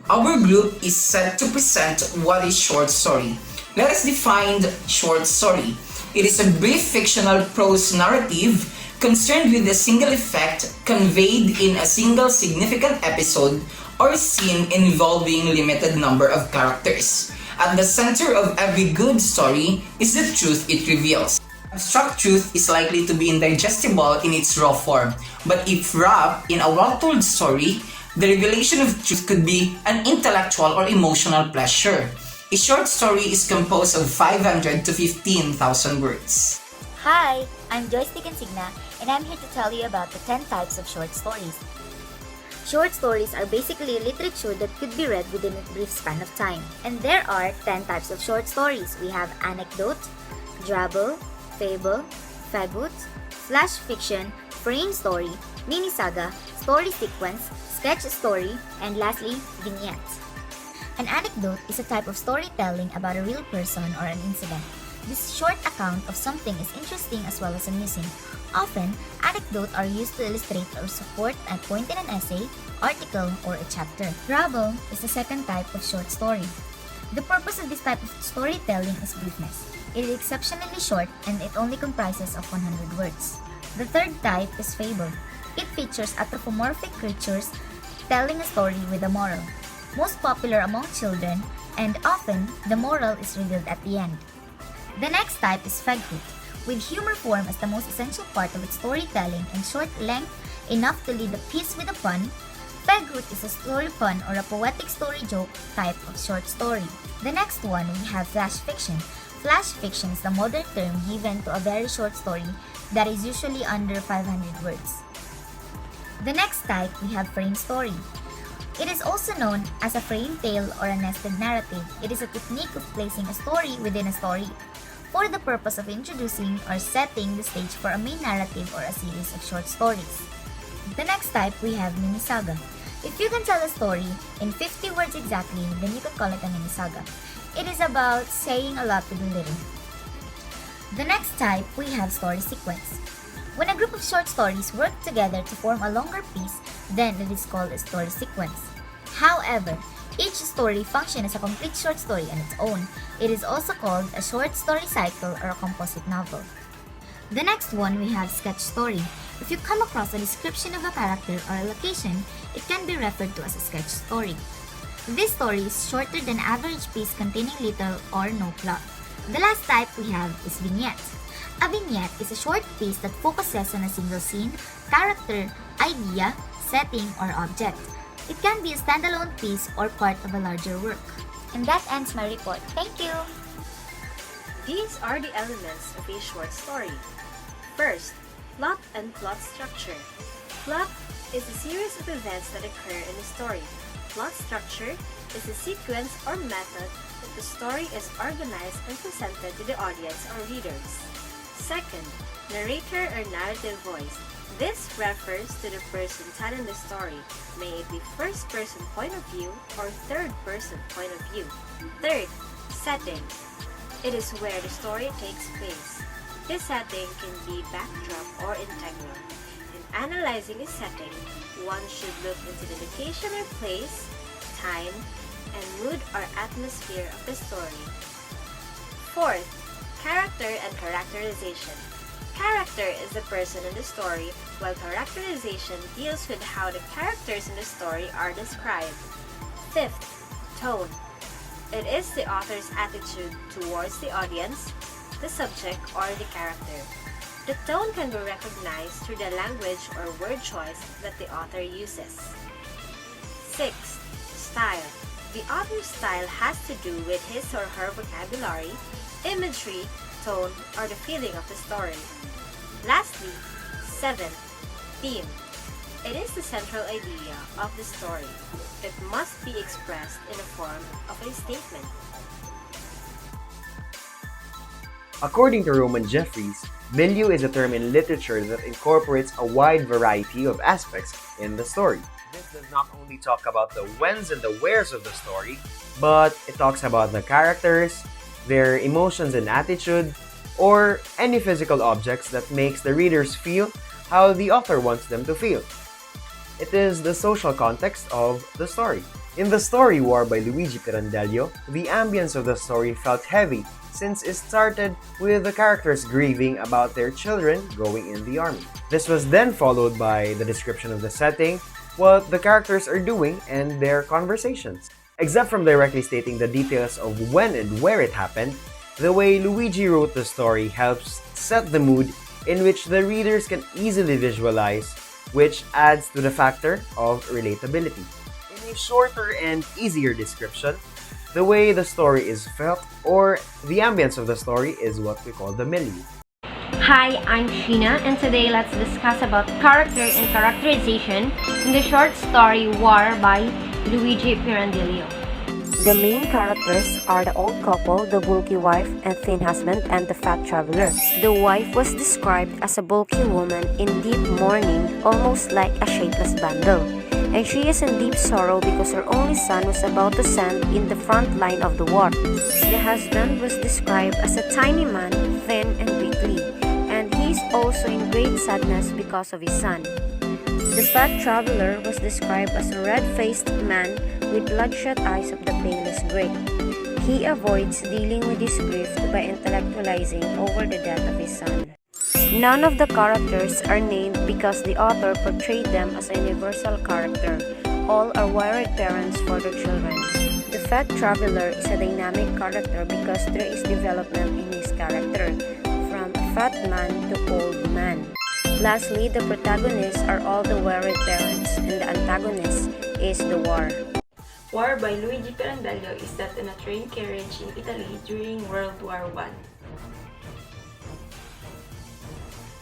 Our group is set to present what is short story. Let us define short story. It is a brief fictional prose narrative concerned with a single effect conveyed in a single significant episode or scene involving limited number of characters. At the center of every good story is the truth it reveals. Abstract truth is likely to be indigestible in its raw form, but if wrapped in a well-told story, the revelation of truth could be an intellectual or emotional pleasure. A short story is composed of 500 to 15,000 words. Hi, I'm Joystick Insigna, and I'm here to tell you about the 10 types of short stories. Short stories are basically literature that could be read within a brief span of time. And there are 10 types of short stories. We have anecdote, drabble, fable, fagot, flash fiction, frame story, mini saga, story sequence, sketch story, and lastly, vignettes. An anecdote is a type of storytelling about a real person or an incident. This short account of something is interesting as well as amusing. Often, anecdotes are used to illustrate or support a point in an essay, article, or a chapter. Drabble is the second type of short story. The purpose of this type of storytelling is briefness. It is exceptionally short and it only comprises of 100 words. The third type is fable. It features anthropomorphic creatures telling a story with a moral. Most popular among children, and often the moral is revealed at the end. The next type is fagot, with humor form as the most essential part of its storytelling and short length enough to lead a piece with a pun. Fagot is a story pun or a poetic story joke type of short story. The next one we have flash fiction. Flash fiction is the modern term given to a very short story that is usually under 500 words. The next type we have frame story. It is also known as a frame tale or a nested narrative. It is a technique of placing a story within a story for the purpose of introducing or setting the stage for a main narrative or a series of short stories. The next type we have mini saga. If you can tell a story in 50 words exactly, then you can call it a mini saga. It is about saying a lot to do little. The next type we have story sequence. When a group of short stories work together to form a longer piece, then it is called a story sequence. However, each story functions as a complete short story on its own. It is also called a short story cycle or a composite novel. The next one we have sketch story. If you come across a description of a character or a location, it can be referred to as a sketch story. This story is shorter than average piece containing little or no plot. The last type we have is vignette. A vignette is a short piece that focuses on a single scene, character, idea, setting, or object. It can be a standalone piece or part of a larger work. And that ends my report. Thank you! These are the elements of a short story. First, plot and plot structure. Plot is a series of events that occur in a story. Plot structure is a sequence or method that the story is organized and presented to the audience or readers. Second, narrator or narrative voice. This refers to the person telling the story, may it be first-person point of view or third-person point of view. Third, setting. It is where the story takes place. This setting can be backdrop or integral. In analyzing a setting, one should look into the location or place, time, and mood or atmosphere of the story. Fourth, character and characterization. Character is the person in the story, while characterization deals with how the characters in the story are described. Fifth, tone. It is the author's attitude towards the audience, the subject, or the character. The tone can be recognized through the language or word choice that the author uses. Sixth, style. The author's style has to do with his or her vocabulary, imagery, tone, or the feeling of the story. Lastly, 7. Theme. It is the central idea of the story. It must be expressed in the form of a statement. According to Roman Jeffries, milieu is a term in literature that incorporates a wide variety of aspects in the story. This does not only talk about the whens and the wheres of the story, but it talks about the characters, their emotions and attitude, or any physical objects that makes the readers feel how the author wants them to feel. It is the social context of the story. In the story War by Luigi Pirandello, the ambience of the story felt heavy since it started with the characters grieving about their children going in the army. This was then followed by the description of the setting, what the characters are doing, and their conversations. Except from directly stating the details of when and where it happened, the way Luigi wrote the story helps set the mood in which the readers can easily visualize, which adds to the factor of relatability. In a shorter and easier description, the way the story is felt or the ambience of the story is what we call the milieu. Hi, I'm Sheena, and today let's discuss about character and characterization in the short story War by Luigi Pirandello. The main characters are the old couple, the bulky wife and thin husband, and the fat traveler. The wife was described as a bulky woman in deep mourning, almost like a shapeless bundle. And she is in deep sorrow because her only son was about to stand in the front line of the war. The husband was described as a tiny man, thin and weakly, and he is also in great sadness because of his son. The fat traveler was described as a red-faced man with bloodshot eyes of the palest gray. He avoids dealing with his grief by intellectualizing over the death of his son. None of the characters are named because the author portrayed them as a universal character. All are worried parents for their children. The fat traveler is a dynamic character because there is development in his character, from a fat man to old man. Lastly, the protagonists are all the worried parents, and the antagonist is the war. War by Luigi Pirandello is set in a train carriage in Italy during World War I.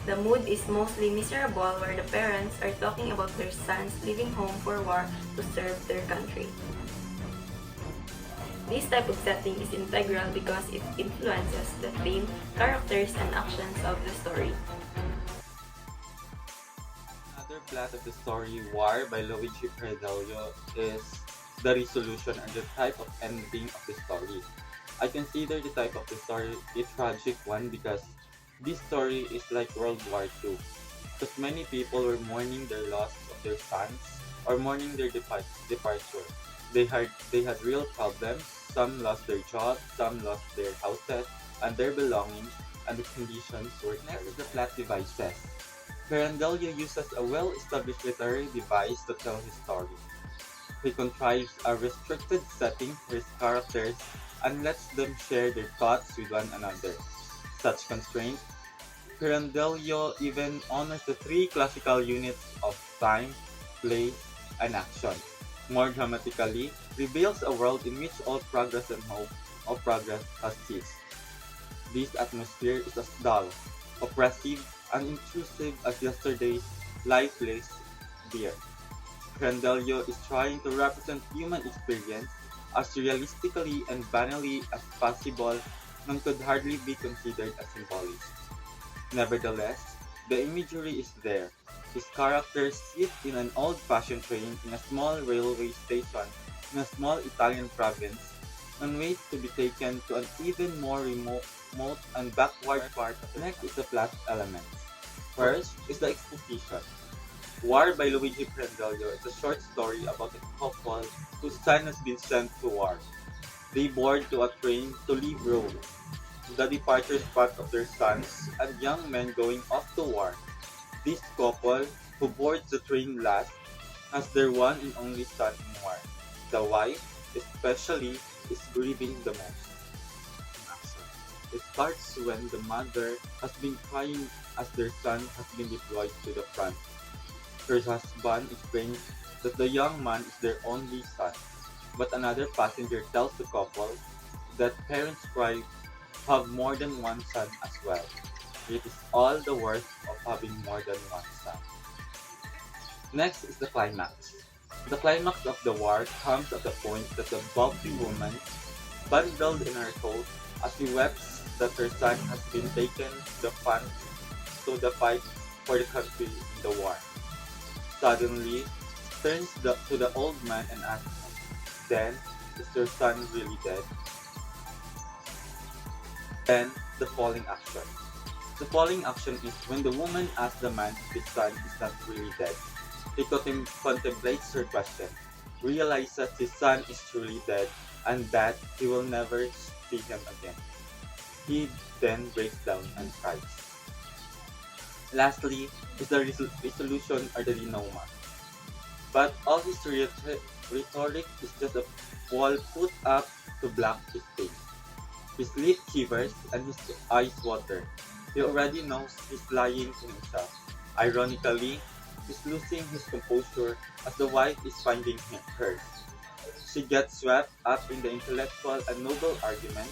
The mood is mostly miserable where the parents are talking about their sons leaving home for war to serve their country. This type of setting is integral because it influences the theme, characters, and actions of the story. Another plot of the story War by Luigi Pirandello is the resolution and the type of ending of the story. I consider the type of the story a tragic one because this story is like World War II, because many people were mourning their loss of their sons or mourning their departure. They had real problems. Some lost their jobs, some lost their houses and their belongings, and the conditions were terrible. Next, the plot devices. Pirandello uses a well-established literary device to tell his story. He contrives a restricted setting for his characters and lets them share their thoughts with one another. Such constraint, Pirandello even honors the three classical units of time, place, and action. More dramatically, reveals a world in which all progress and hope of progress has ceased. This atmosphere is as dull, oppressive, and intrusive as yesterday's lifeless beer. Pirandello is trying to represent human experience as realistically and banally as possible and could hardly be considered as symbolist. Nevertheless, the imagery is there. His characters sit in an old-fashioned train in a small railway station in a small Italian province and wait to be taken to an even more remote and backward part of the next is the plot elements. First is the exposition. War by Luigi Pirandello is a short story about a couple whose son has been sent to war. They board to a train to leave Rome, the departure spot of their sons and young men going off to war. This couple, who boards the train last, has their one and only son in war. The wife, especially, is grieving the most. It starts when the mother has been crying as their son has been deployed to the front. Her husband explains that the young man is their only son, but another passenger tells the couple that parents have more than one son as well. It is all the worth of having more than one son. Next is the climax. The climax of the war comes at the point that the bulky woman, bundled in her coat, as she weeps that her son has been taken to the fight for the country in the war. Suddenly, turns to the old man and asks him, "Then, is your son really dead?" Then, the falling action. The falling action is when the woman asks the man if his son is not really dead. He contemplates her question. realizes his son is truly dead and that he will never see him again. He then breaks down and cries. Lastly is the resolution or the denouement. But all his rhetoric is just a wall put up to block his face. His lip quivers and his eyes water. He already knows he's lying to himself. Ironically, he's losing his composure as the wife is finding hers. She gets swept up in the intellectual and noble argument.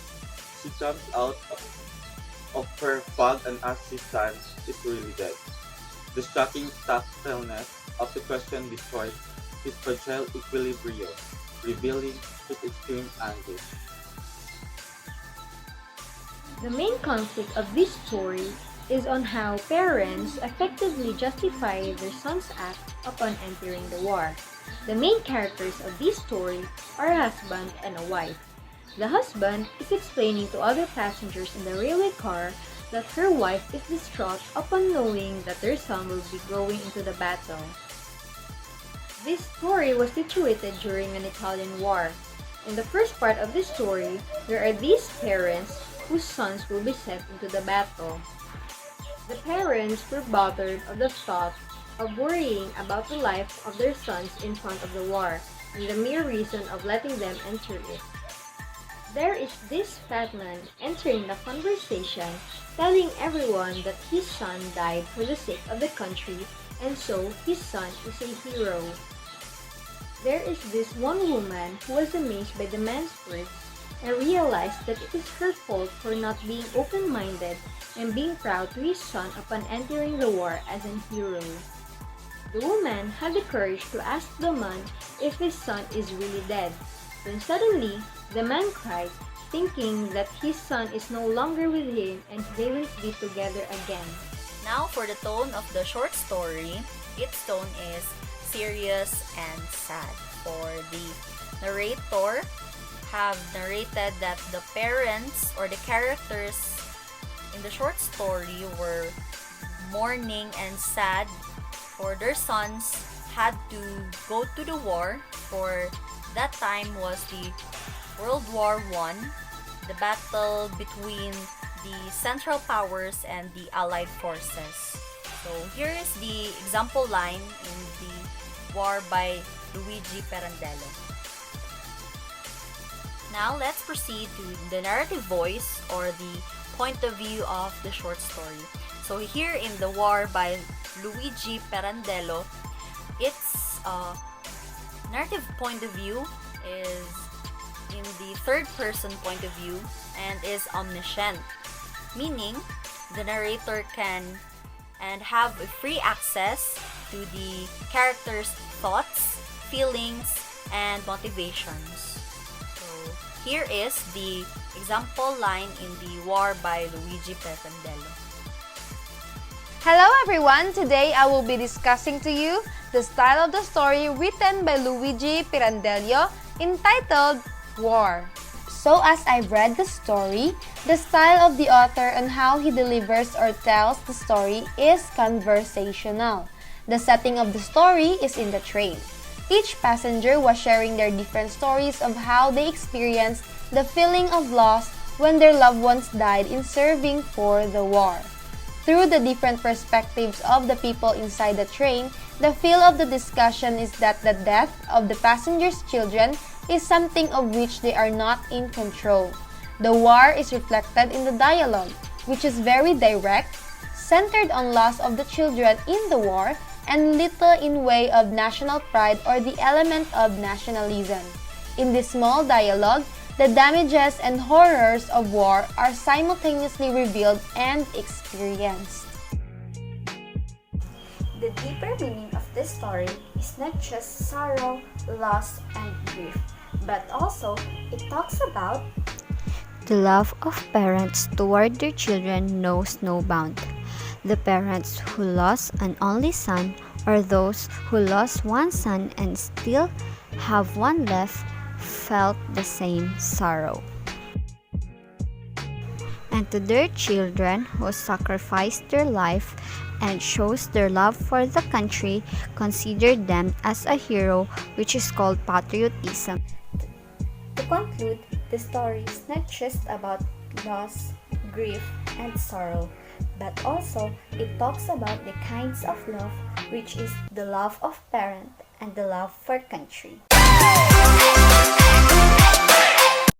She comes out of her fog and asks his son is really dead. The shocking tactfulness of the question destroys his fragile equilibrium, revealing his extreme anguish. The main conflict of this story is on how parents effectively justify their son's act upon entering the war. The main characters of this story are a husband and a wife. The husband is explaining to other passengers in the railway car that her wife is distraught upon knowing that their son will be going into the battle. This story was situated during an Italian war. In the first part of the story, there are these parents whose sons will be sent into the battle. The parents were bothered of the thought of worrying about the life of their sons in front of the war and the mere reason of letting them enter it. There is this fat man entering the conversation, telling everyone that his son died for the sake of the country, and so his son is a hero. There is this one woman who was amazed by the man's words and realized that it is her fault for not being open-minded and being proud to his son upon entering the war as a hero. The woman had the courage to ask the man if his son is really dead. Then suddenly, the man cried, thinking that his son is no longer with him and they will be together again. Now for the tone of the short story, its tone is serious and sad. For the narrator have narrated that the parents or the characters in the short story were mourning and sad for their sons had to go to the war. For that time was the World War I, the battle between the Central Powers and the Allied forces. So here is the example line in the War by Luigi Pirandello. Now let's proceed to the narrative voice or the point of view of the short story. So here in the War by Luigi Pirandello, its narrative point of view is in the third person point of view and is omniscient, meaning the narrator can and have a free access to the character's thoughts, feelings, and motivations. So here is the example line in the War by Luigi Pirandello. Hello everyone! Today I will be discussing to you the style of the story written by Luigi Pirandello entitled War. So as I've read the story, the style of the author and how he delivers or tells the story is conversational. The setting of the story is in the train. Each passenger was sharing their different stories of how they experienced the feeling of loss when their loved ones died in serving for the war. Through the different perspectives of the people inside the train, the feel of the discussion is that the death of the passengers' children is something of which they are not in control. The war is reflected in the dialogue, which is very direct, centered on loss of the children in the war, and little in way of national pride or the element of nationalism. In this small dialogue, the damages and horrors of war are simultaneously revealed and experienced. The deeper meaning of this story is not just sorrow, loss, and grief, but also it talks about the love of parents toward their children knows no bound. The parents who lost an only son or those who lost one son and still have one left felt the same sorrow. and to their children who sacrificed their life and shows their love for the country, consider them as a hero, which is called patriotism. To conclude, the story is not just about loss, grief, and sorrow, but also it talks about the kinds of love, which is the love of parent and the love for country.